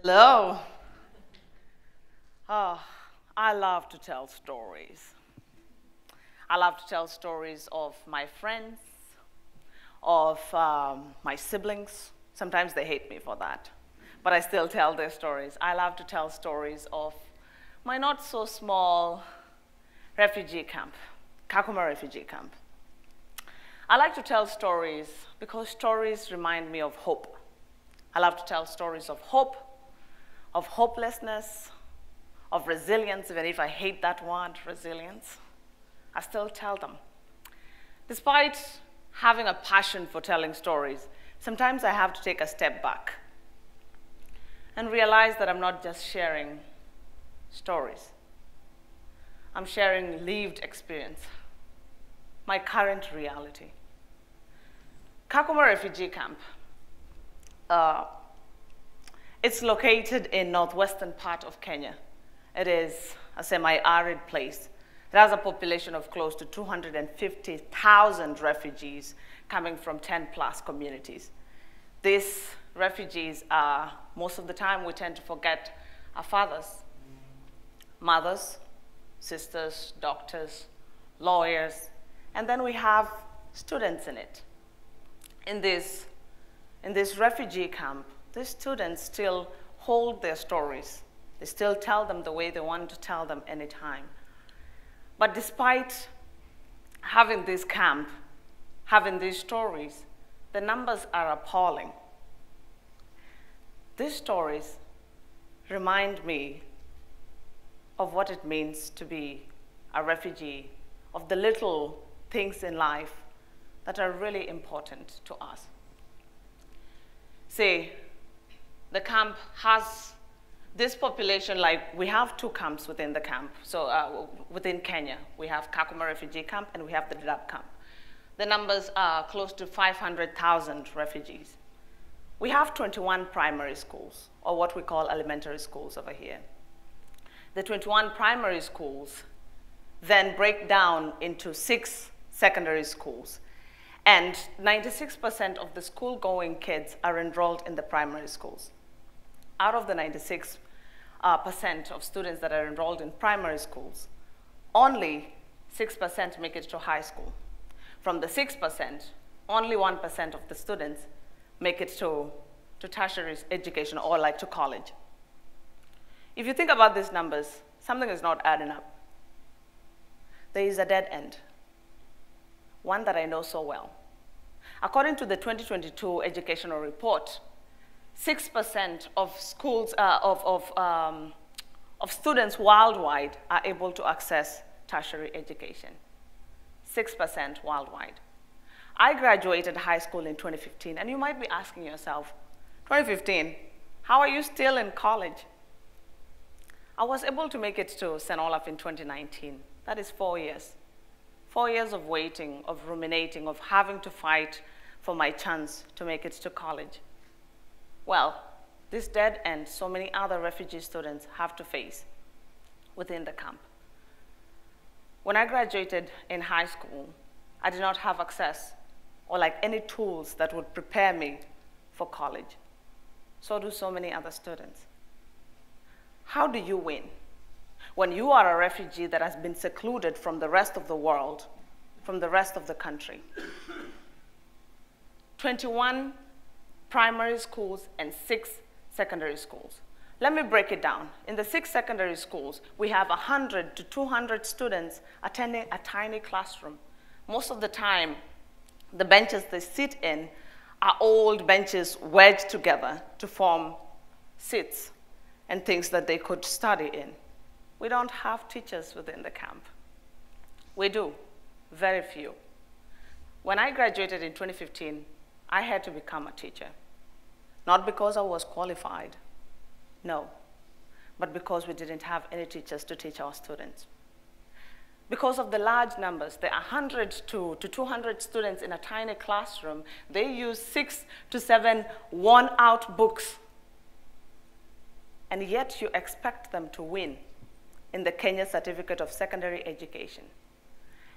Hello. Oh, I love to tell stories. I love to tell stories of my friends, of my siblings. Sometimes they hate me for that, but I still tell their stories. I love to tell stories of my not so small refugee camp, Kakuma Refugee Camp. I like to tell stories because stories remind me of hope. I love to tell stories of hope, of hopelessness, of resilience, even if I hate that word, resilience. I still tell them. Despite having a passion for telling stories, sometimes I have to take a step back and realize that I'm not just sharing stories. I'm sharing lived experience, my current reality. Kakuma Refugee Camp. It's located in northwestern part of Kenya. It is a semi-arid place. It has a population of close to 250,000 refugees coming from 10+ communities. These refugees are, most of the time, we tend to forget our fathers, mothers, sisters, doctors, lawyers, and then we have students in it. In this refugee camp, these students still hold their stories. They still tell them the way they want to tell them anytime. But despite having this camp, having these stories, the numbers are appalling. These stories remind me of what it means to be a refugee, of the little things in life that are really important to us. See, the camp has this population, like we have 2 camps within the camp. So within Kenya, we have Kakuma Refugee Camp and we have the Dadaab Camp. The numbers are close to 500,000 refugees. We have 21 primary schools, or what we call elementary schools over here. The 21 primary schools then break down into 6 secondary schools. And 96% of the school-going kids are enrolled in the primary schools. Out of the 96% of students that are enrolled in primary schools, only 6% make it to high school. From the 6%, only 1% of the students make it to tertiary education or like to college. If you think about these numbers, something is not adding up. There is a dead end, one that I know so well. According to the 2022 educational report, 6% of schools, of students worldwide are able to access tertiary education. 6% worldwide. I graduated high school in 2015, and you might be asking yourself, 2015, how are you still in college? I was able to make it to St. Olaf in 2019. That is 4 years. 4 years of waiting, of ruminating, of having to fight for my chance to make it to college. Well, this dead end so many other refugee students have to face within the camp. When I graduated in high school, I did not have access or like any tools that would prepare me for college. So do so many other students. How do you win when you are a refugee that has been secluded from the rest of the world, from the rest of the country? 21 primary schools and 6 secondary schools. Let me break it down. In the 6 secondary schools, we have 100 to 200 students attending a tiny classroom. Most of the time, the benches they sit in are old benches wedged together to form seats and things that they could study in. We don't have teachers within the camp. We do, very few. When I graduated in 2015, I had to become a teacher. Not because I was qualified, no, but because we didn't have any teachers to teach our students. Because of the large numbers, there are 100 to 200 students in a tiny classroom, they use 6 to 7 worn-out books. And yet you expect them to win in the Kenya Certificate of Secondary Education.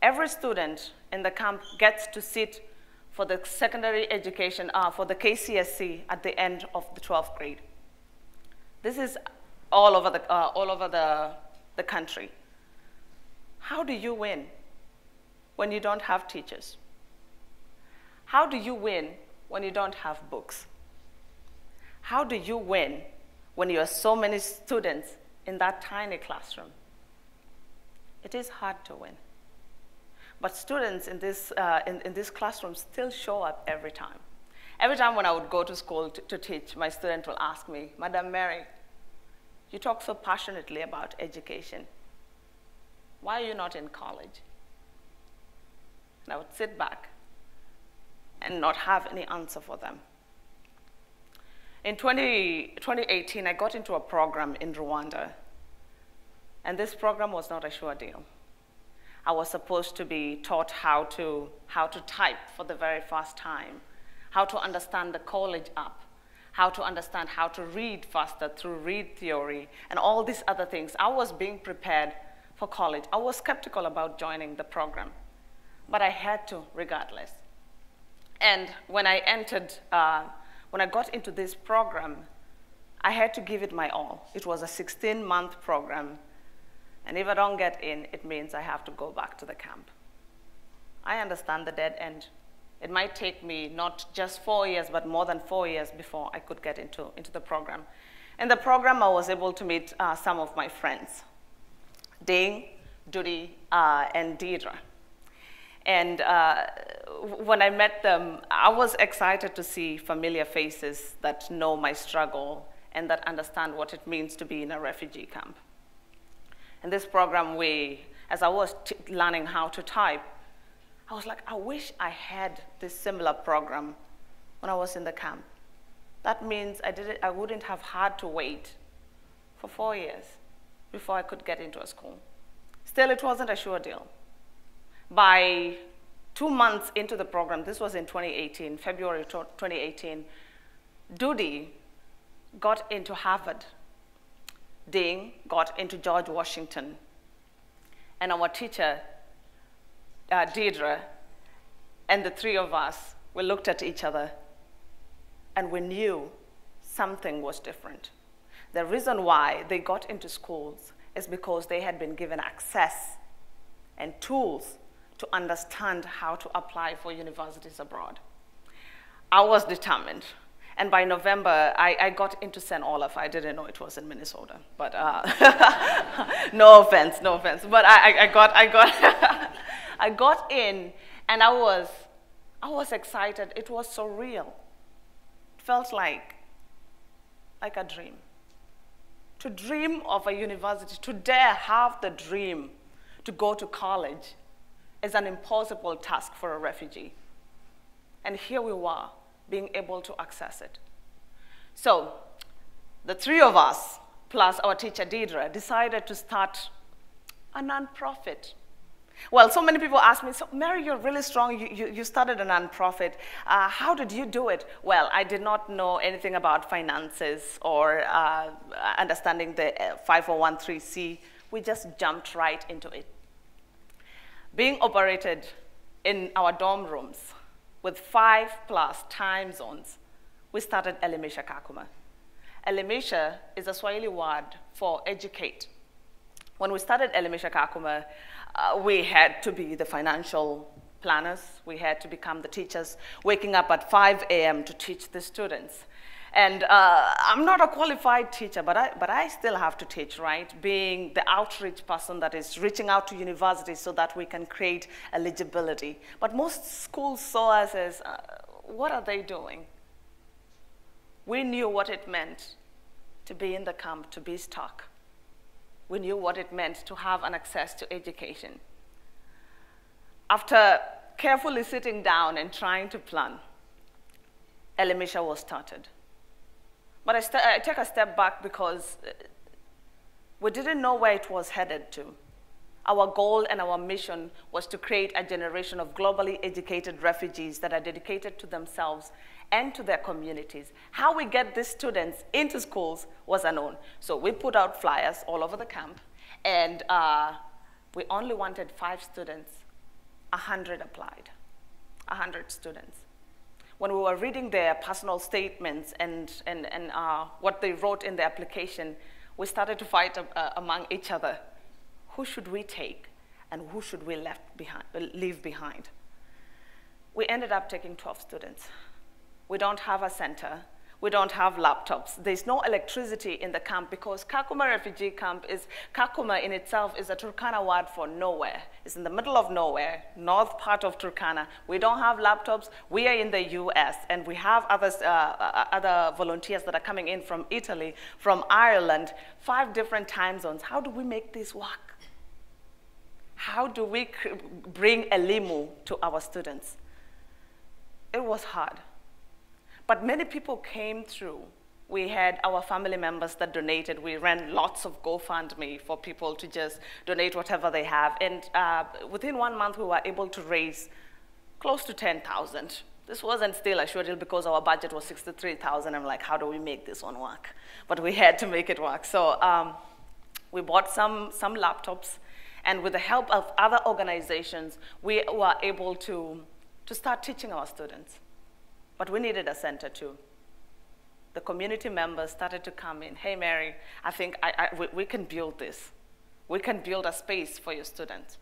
Every student in the camp gets to sit for the secondary education, for the KCSE at the end of the 12th grade. This is all over the country. How do you win when you don't have teachers? How do you win when you don't have books? How do you win when you have so many students in that tiny classroom? It is hard to win. But students in this classroom still show up every time. Every time when I would go to school to teach, my student will ask me, Madam Mary, you talk so passionately about education. Why are you not in college? And I would sit back and not have any answer for them. In 2018, I got into a program in Rwanda. And this program was not a sure deal. I was supposed to be taught how to type for the very first time, how to understand the college app, how to understand how to read faster through read theory, and all these other things. I was being prepared for college. I was skeptical about joining the program, but I had to regardless. And when I got into this program, I had to give it my all. It was a 16-month program. And if I don't get in, it means I have to go back to the camp. I understand the dead end. It might take me not just 4 years, but more than 4 years before I could get into the program. In the program, I was able to meet some of my friends, Ding, Judy, and Deidre. And when I met them, I was excited to see familiar faces that know my struggle and that understand what it means to be in a refugee camp. In this program, as I was learning how to type, I was like, I wish I had this similar program when I was in the camp. That means I wouldn't have had to wait for 4 years before I could get into a school. Still, it wasn't a sure deal. By 2 months into the program, this was in 2018, February 2018, Judy got into Harvard. Ding got into George Washington. And our teacher, Deidre, and the three of us, we looked at each other and we knew something was different. The reason why they got into schools is because they had been given access and tools to understand how to apply for universities abroad. I was determined. And by November, I got into St. Olaf. I didn't know it was in Minnesota, but no offense. But I got in, and I was excited. It was so real. It felt like a dream. To dream of a university, to dare have the dream to go to college is an impossible task for a refugee. And here we were, being able to access it. So the three of us, plus our teacher Deidre, decided to start a nonprofit. Well, so many people ask me, so Mary, you're really strong, you started a nonprofit. How did you do it? Well, I did not know anything about finances or understanding the 501(c)(3). We just jumped right into it. Being operated in our dorm rooms, with 5+ time zones, we started Elimisha Kakuma. Elimisha is a Swahili word for educate. When we started Elimisha Kakuma, we had to be the financial planners. We had to become the teachers, waking up at 5 a.m. to teach the students. And I'm not a qualified teacher, but I still have to teach, right? Being the outreach person that is reaching out to universities so that we can create eligibility. But most schools saw us as, what are they doing? We knew what it meant to be in the camp, to be stuck. We knew what it meant to have an access to education. After carefully sitting down and trying to plan, Elimisha was started. But I take a step back because we didn't know where it was headed to. Our goal and our mission was to create a generation of globally educated refugees that are dedicated to themselves and to their communities. How we get these students into schools was unknown. So we put out flyers all over the camp, and we only wanted 5 students. 100 applied, 100 students. when we were reading their personal statements and what they wrote in the application, we started to fight among each other. Who should we take and who should we leave behind? We ended up taking 12 students. We don't have a center. We don't have laptops. There's no electricity in the camp because Kakuma Refugee Camp Kakuma in itself is a Turkana word for nowhere. It's in the middle of nowhere, north part of Turkana. We don't have laptops. We are in the US, and we have other volunteers that are coming in from Italy, from Ireland, 5 different time zones. How do we make this work? How do we bring Elimu to our students? It was hard. But many people came through. We had our family members that donated. We ran lots of GoFundMe for people to just donate whatever they have. And within 1 month, we were able to raise close to 10,000. This wasn't still a short deal because our budget was 63,000. I'm like, how do we make this one work? But we had to make it work. So we bought some laptops. And with the help of other organizations, we were able to start teaching our students. But we needed a center too. The community members started to come in. Hey, Mary, I think we can build this. We can build a space for your students.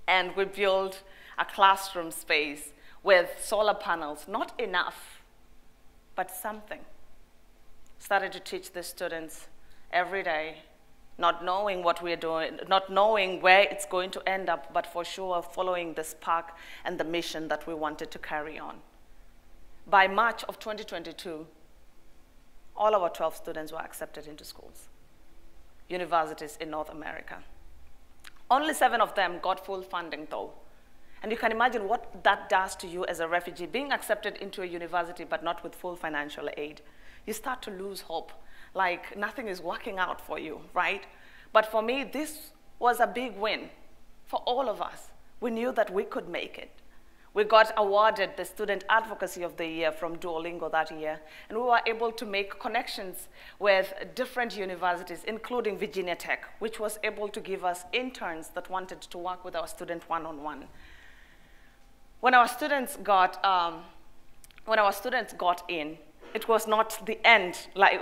And we built a classroom space with solar panels, not enough, but something. Started to teach the students every day, not knowing what we're doing, not knowing where it's going to end up, but for sure following the spark and the mission that we wanted to carry on. By March of 2022, all our 12 students were accepted into schools, universities in North America. Only 7 of them got full funding though. And you can imagine what that does to you as a refugee, being accepted into a university but not with full financial aid. You start to lose hope, like nothing is working out for you, right? But for me, this was a big win for all of us. We knew that we could make it. We got awarded the Student Advocacy of the Year from Duolingo that year, and we were able to make connections with different universities, including Virginia Tech, which was able to give us interns that wanted to work with our student one-on-one. When our students got in, it was not the end. Like,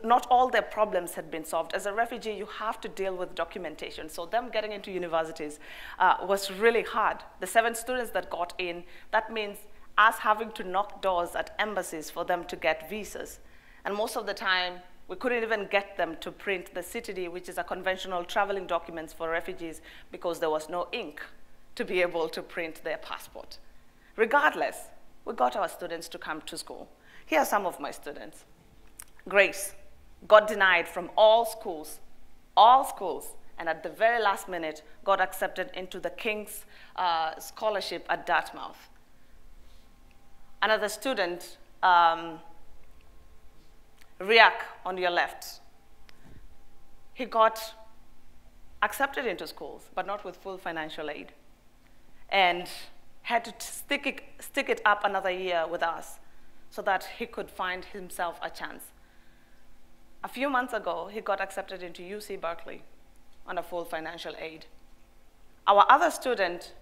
not all their problems had been solved. As a refugee, you have to deal with documentation. So them getting into universities was really hard. The 7 students that got in, that means us having to knock doors at embassies for them to get visas. And most of the time, we couldn't even get them to print the CTD, which is a conventional traveling documents for refugees, because there was no ink to be able to print their passport. Regardless, we got our students to come to school. Here are some of my students. Grace got denied from all schools, and at the very last minute got accepted into the King's scholarship at Dartmouth. Another student, Riak on your left, he got accepted into schools, but not with full financial aid, and had to stick it up another year with us, so that he could find himself a chance. A few months ago, he got accepted into UC Berkeley on a full financial aid. Our other student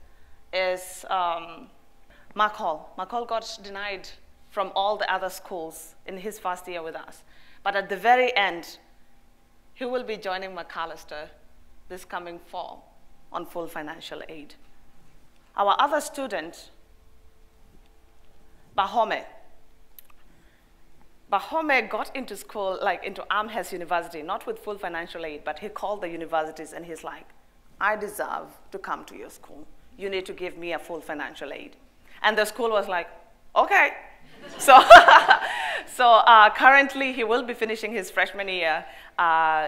is Mark Hall. Mark Hall got denied from all the other schools in his first year with us. But at the very end, he will be joining McAllister this coming fall on full financial aid. Our other student, Bahome got into school, like into Amherst University, not with full financial aid, but he called the universities and he's like, I deserve to come to your school. You need to give me a full financial aid. And the school was like, okay. So currently he will be finishing his freshman year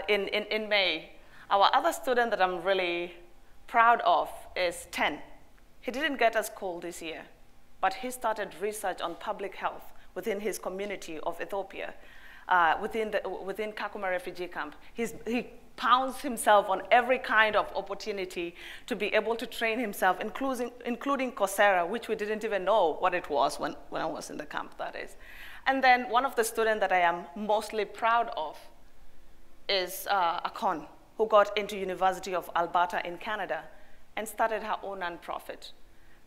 in May. Our other student that I'm really proud of is 10. He didn't get a school this year, but he started research on public health within his community of Ethiopia, within Kakuma Refugee Camp. He pounds himself on every kind of opportunity to be able to train himself, including Coursera, which we didn't even know what it was when I was in the camp, that is. And then one of the students that I am mostly proud of is Akon, who got into University of Alberta in Canada and started her own nonprofit,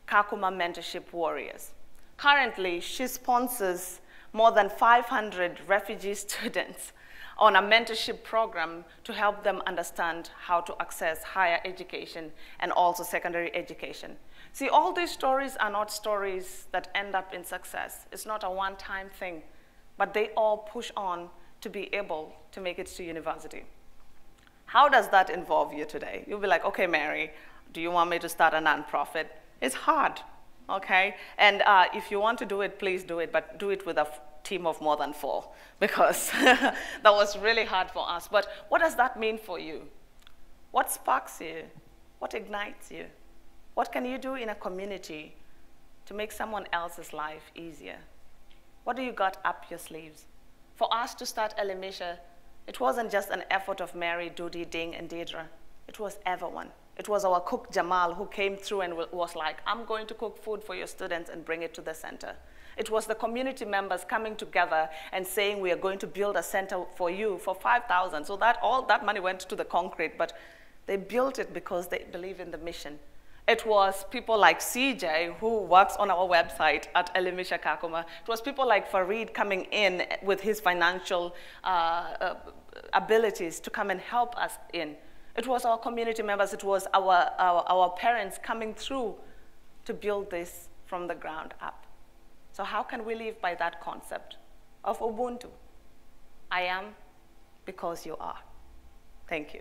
Kakuma Mentorship Warriors. Currently, she sponsors more than 500 refugee students on a mentorship program to help them understand how to access higher education and also secondary education. See, all these stories are not stories that end up in success. It's not a one-time thing, but they all push on to be able to make it to university. How does that involve you today? You'll be like, okay, Mary, do you want me to start a nonprofit? It's hard, okay? And if you want to do it, please do it, but do it with a team of more than 4, because that was really hard for us. But what does that mean for you? What sparks you? What ignites you? What can you do in a community to make someone else's life easier? What do you got up your sleeves? For us to start Elimisha, it wasn't just an effort of Mary, Dudi, Ding, and Deidre. It was everyone. It was our cook Jamal who came through and was like, I'm going to cook food for your students and bring it to the center. It was the community members coming together and saying, we are going to build a center for you for 5,000. So that all that money went to the concrete, but they built it because they believe in the mission. It was people like CJ, who works on our website at Elimisha Kakuma. It was people like Farid coming in with his financial abilities to come and help us in. It was our community members. It was our parents coming through to build this from the ground up. So how can we live by that concept of Ubuntu? I am because you are. Thank you.